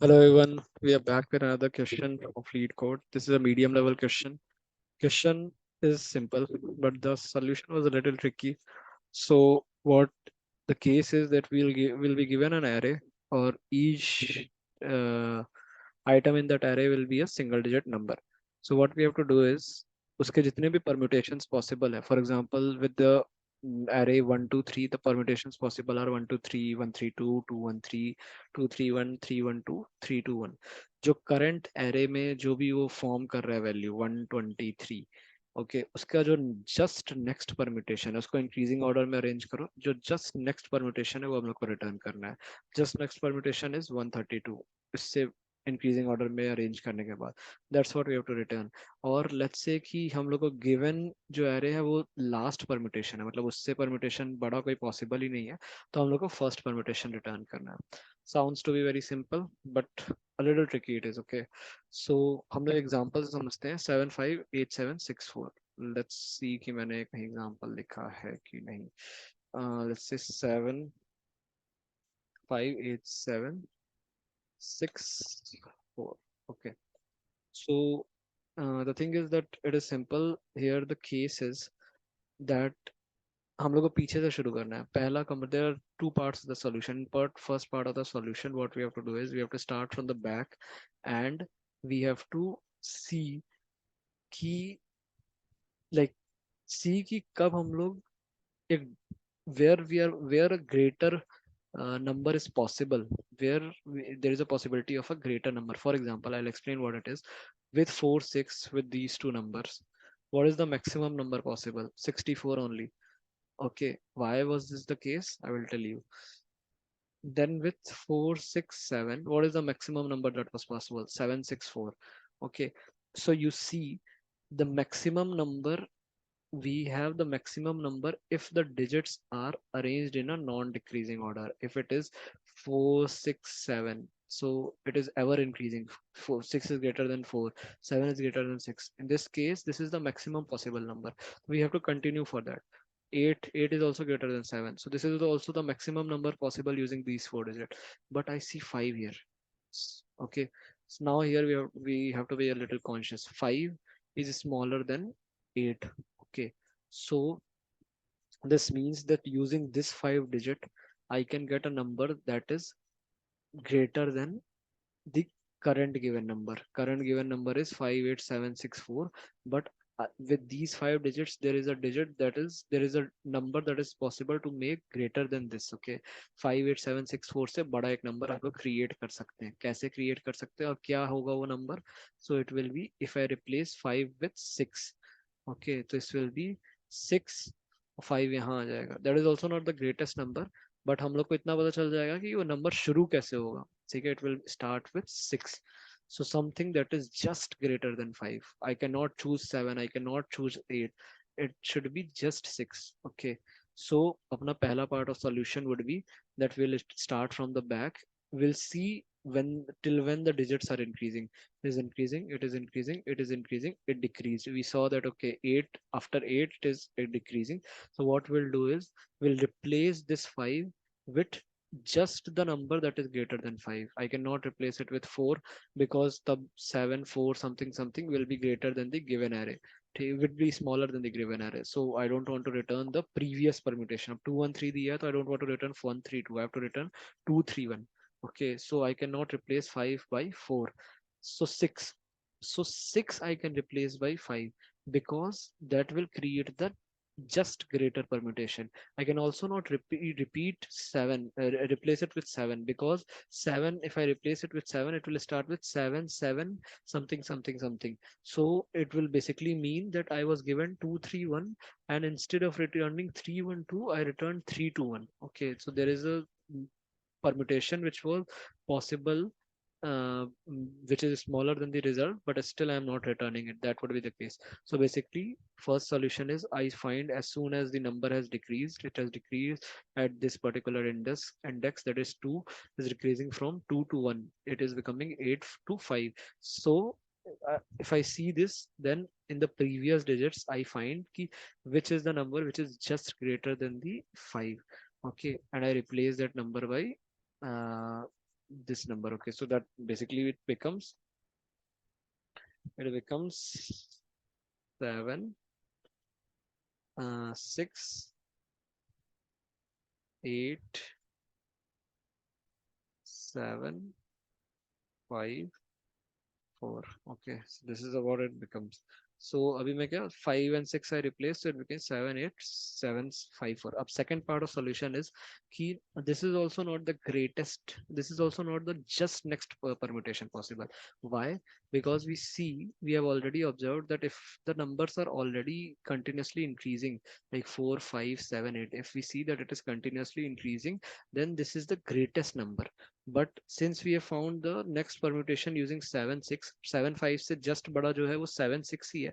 Hello everyone, we are back with another question of LeetCode. This is a medium level question. Question is simple, but the solution was a little tricky. So what the case is that will be given an array, or each uh, item in that array will be a single digit number. So what we have to do is उसके जितने भी permutations possible है. For example, with the array 1 2 3, the permutations possible are 1 2 3 1 3 2 2 1 3 2 3 1 3 1 2 3 2 1. जो current array में जो भी वो form कर रहा है वैल्यू 123, ओके उसका जो जस्ट नेक्स्ट परम्यूटेशन है उसको इंक्रीजिंग ऑर्डर में अरेंज करो. जो जस्ट नेक्स्ट परम्यूटेशन है वो हम लोग को रिटर्न करना है. Just next permutation is 132. इससे इंक्रीजिंग ऑर्डर में अरेंज करने के बाद that's what we have to return. और लेट्स से कि हम लोग को गिवन जो एरे है वो लास्ट परम्यूटेशन है, मतलब उससे परम्यूटेशन बड़ा कोई पॉसिबल ही नहीं है, तो हम लोग को फर्स्ट परम्यूटेशन रिटर्न करना है. Sounds to be very simple but a little tricky it is. Okay, so हम लोग एग्जांपल समझते हैं. 758764. लेट्स सी कि मैंने कहीं एग्जांपल लिखा है कि नहीं. Let's say 758764. Okay, so the thing is that it is simple here. The case is that हम लोग को पीछे से शुरू करना है. पहला कम there are two parts of the solution. Part first part of the solution, what we have to do is we have to start from the back and we have to see कि like see कि कब हम लोग एक where a greater number is possible, there is a possibility of a greater number. For example, I'll explain what it is. With 4 6, with these two numbers, what is the maximum number possible? 64 only. Okay, why was this the case? I will tell you. Then with 467, what is the maximum number that was possible? 764. Okay, so you see the maximum number, we have the maximum number if the digits are arranged in a non-decreasing order. If it is 467, so it is ever increasing. 6 is greater than 4, 7 is greater than 6. In this case, this is the maximum possible number. We have to continue for that. 8 is also greater than 7, so this is also the maximum number possible using these four digits. But I see 5 here. Okay, so now here we have to be a little conscious. 5 is smaller than 8. Okay, so this means that using this 5 digit I can get a number that is greater than the current given number. Current given number is 58764, but with these 5 digits there is a digit that is, there is a number that is possible to make greater than this. Okay, 58764 से बड़ा एक number आप लोग create कर सकते हैं. कैसे create कर सकते हैं और क्या होगा वो number? So it will be if I replace 5 with 6. Okay, so this will be 6. 5 यहाँ आ जाएगा. That is also not the greatest number, but हम लोग को इतना पता चल जाएगा कि वो नंबर शुरू कैसे होगा. ठीक है, it will start with 6. So something that is just greater than 5. I cannot choose 7, I cannot choose 8. It should be just 6. Okay, so अपना पहला part of solution would be that we'll start from the back. We'll see when till when the digits are increasing. It is increasing, it is increasing, it is increasing, it decreased. We saw that okay, 8, after 8 it is decreasing. So what we'll do is we'll replace this 5 with just the number that is greater than 5. I cannot replace it with 4 because the 7 4 something something will be greater than the given array. It would be smaller than the given array. So I don't want to return the previous permutation of 213 दिया, so I don't want to return 132. I have to return 231. Okay, so I cannot replace 5 by 4. So 6. So 6 I can replace by 5 because that will create the just greater permutation. I can also not repeat 7, replace it with 7, because 7, if I replace it with 7, it will start with 7 7 something something something. So it will basically mean that I was given 231, and instead of returning 312, I returned 321. Okay, so there is a permutation which was possible, which is smaller than the result, but still I'm not returning it. That would be the case. So basically, first solution is I find as soon as the number has decreased, it has decreased at this particular index that is 2, is decreasing from 2 to 1. It is becoming 8 to 5. So if I see this, then in the previous digits, I find ki which is the number which is just greater than the 5. Okay, and I replace that number by uh, this number. Okay, so that basically it becomes 7 6 8 7 5 4. Okay, so this is what it becomes. So अभी मैं क्या 5 and 6 I replaced, so it became 7 8 7 5 4. अब second part of solution is कि this is also not the greatest, this is also not the just next permutation possible. Why? Because we have already observed that if the numbers are already continuously increasing, like 4 5 7 8, if we see that it is continuously increasing, then this is the greatest number. But since we have found the next permutation using 7 6 7 5 से just बड़ा जो है वो 7 6 ही है.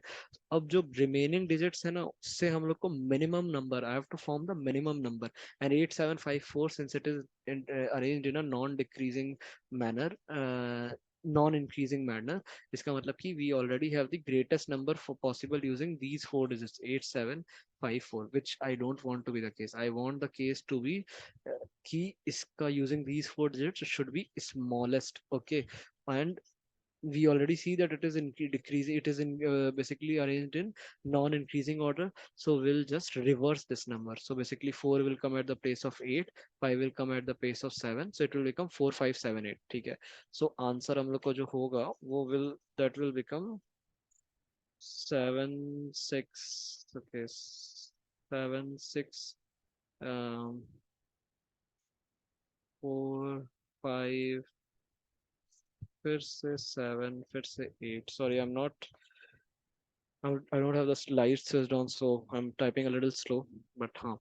अब जो remaining digits है ना, उससे हम लोग को minimum number, I have to form the minimum number. And 8754 since it is arranged in a non decreasing manner, non increasing manner, इसका मतलब कि we already have the greatest number for possible using these four digits 8754, which I don't want to be the case. I want the case to be कि इसका using these four digits should be smallest. Okay, and we already see that it is in decreasing, it is in basically arranged in non-increasing order, so we'll just reverse this number. So basically 4 will come at the place of 8, 5 will come at the place of 7, so it will become 4 5 7 8. ठीक है, so answer हम लोग को जो होगा वो will, that will become 7 6. Okay, 7 6 um 4 5 फिर से 7 फिर से 8. Sorry, I don't have the slides switched on, so I'm typing a little slow, but हाँ.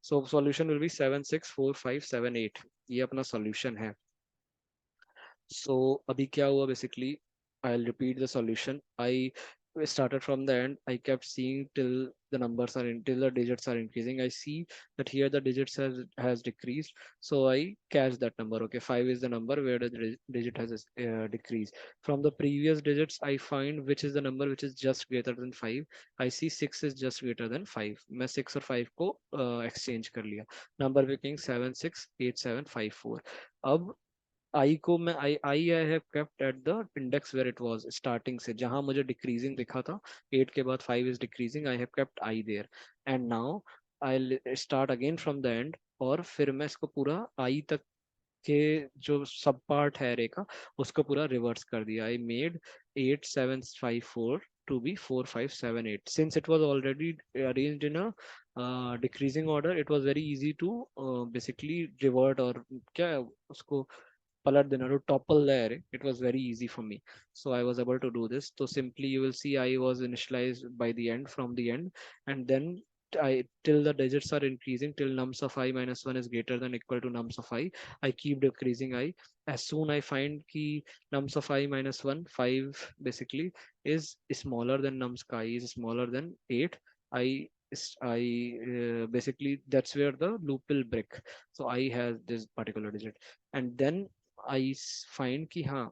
So solution will be 7 6 4 5 7 8. ये अपना solution है. So अभी क्या हुआ basically, I'll repeat the solution. I started from the end. I kept seeing till the numbers are in, till the digits are increasing. I see that here the digits has decreased, so I catch that number. Okay, 5 is the number where the digit has decreased. From the previous digits I find which is the number which is just greater than 5. I see 6 is just greater than 5. मैं 6 और 5 को exchange कर लिया. Number became 7 6 8 7 5 4. अब I को मैं I have kept at the index where it was starting से, जहां मुझे डिक्रीजिंग दिखा था 8 के बाद 5 is decreasing, I have kept I there. And now I start again from the end, और फिर मैं इसको पूरा आई तक के जो सब पार्ट है रे का उसको पूरा रिवर्स कर दिया. I made 8754 to be 4578. Since it was already arranged in a decreasing order, it was very easy to basically revert, और क्या है उसको पलट देना, to topple the array. It was very easy for me, so I was able to do this. So simply you will see I was initialized by the end, from the end, and then I till the digits are increasing, till nums of I minus 1 is greater than equal to nums of I keep decreasing I. As soon I find ki nums of I minus 1 5 basically is smaller than nums ka I is smaller than 8, I basically that's where the loop will break. So I has this particular digit, and then I find कि हाँ,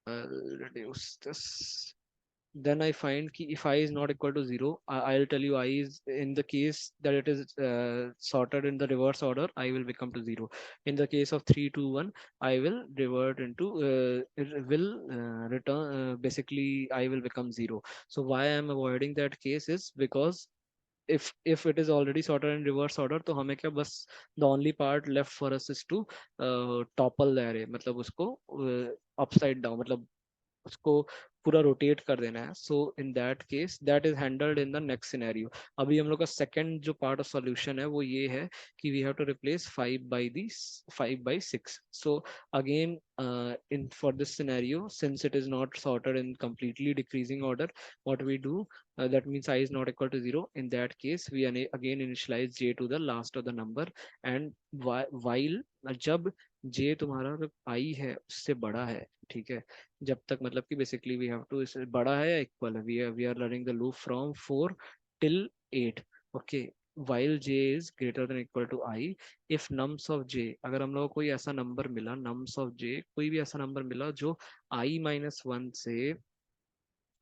reduce this. Then I find कि if I is not equal to 0, I'll tell you I is in the case that it is sorted in the reverse order, I will become to 0. In the case of 3 2 1, I will revert into it will return basically I will become 0. So why I'm avoiding that case is because if it is already sorted in reverse order, तो हमें क्या बस the only part left for us is to topple the array, मतलब उसको upside down, मतलब उसको पूरा rotate कर देना है. So in that case that is handled in the next scenario. अभी हम लोग का सेकंड जो पार्ट ऑफ सॉल्यूशन है वो ये है कि we have to replace 5/6. So again in for this scenario, since it is not sorted in completely decreasing order, what we do, that means I is not equal to 0. In that case we again initialize j to the last of the number, and while जब j तुम्हारा i है उससे बड़ा है, ठीक है, जब तक मतलब कि बेसिकली वी हैव टू, बड़ा है या इक्वल है, we are learning the loop from 4 till 8. Okay, while j is greater than equal to I, if nums of j, अगर हम लोग को कोई ऐसा नंबर मिला, nums of j कोई भी ऐसा नंबर मिला जो I minus 1 से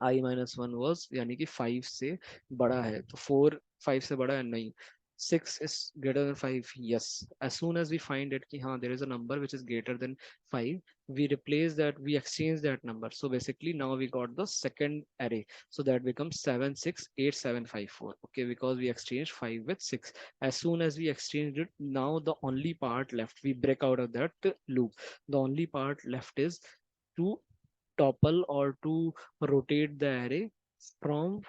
I minus 1 was यानी कि 5 से बड़ा है, तो 4 5 से बड़ा है नहीं, 6 is greater than 5. Yes. As soon as we find it, ki, haan, there is a number which is greater than 5, we replace that, we exchange that number. So basically now we got the second array. So that becomes 768754. Okay, because we exchanged 5 with 6. As soon as we exchanged it, now the only part left, we break out of that loop. The only part left is to topple or to rotate the array from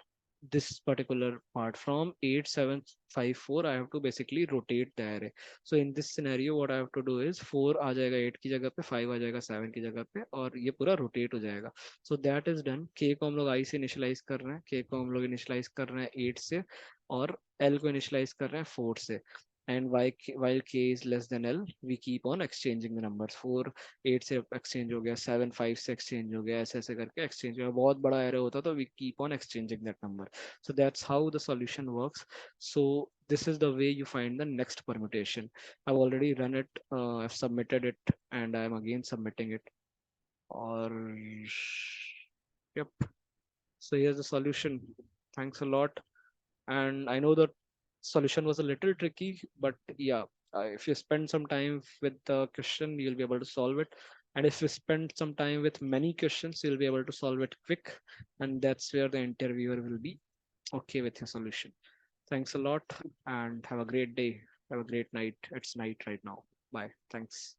this particular part from 8754. I have to basically rotate the array. So in this scenario what I have to do is 4 आ जाएगा 8 की जगह पे, 5 आ जाएगा 7 की जगह पे, और ये पूरा रोटेट हो जाएगा. So that is done. K को हम लोग I से इनिशियलाइज कर रहे हैं, K को हम लोग इनिशियलाइज कर रहे हैं 8 से, और L को इनिशियलाइज कर रहे हैं 4 से. And while k is less than L, we keep on exchanging the numbers. 4 8 से एक्सचेंज हो गया, 7 5 से एक्सचेंज हो गया, ऐसे ऐसे करके एक्सचेंज हो गया. बहुत बड़ा एरे होता तो we keep on exchanging that number. So that's how the solution works. So this is the way you find the next permutation. I've already run it, I've submitted it, and I'm again submitting it. Or yep. So here's the solution. Thanks a lot. And I know the solution was a little tricky, but yeah, if you spend some time with the question, you'll be able to solve it. And if you spend some time with many questions, you'll be able to solve it quick. And that's where the interviewer will be okay with your solution. Thanks a lot and have a great day. Have a great night. It's night right now. Bye. Thanks.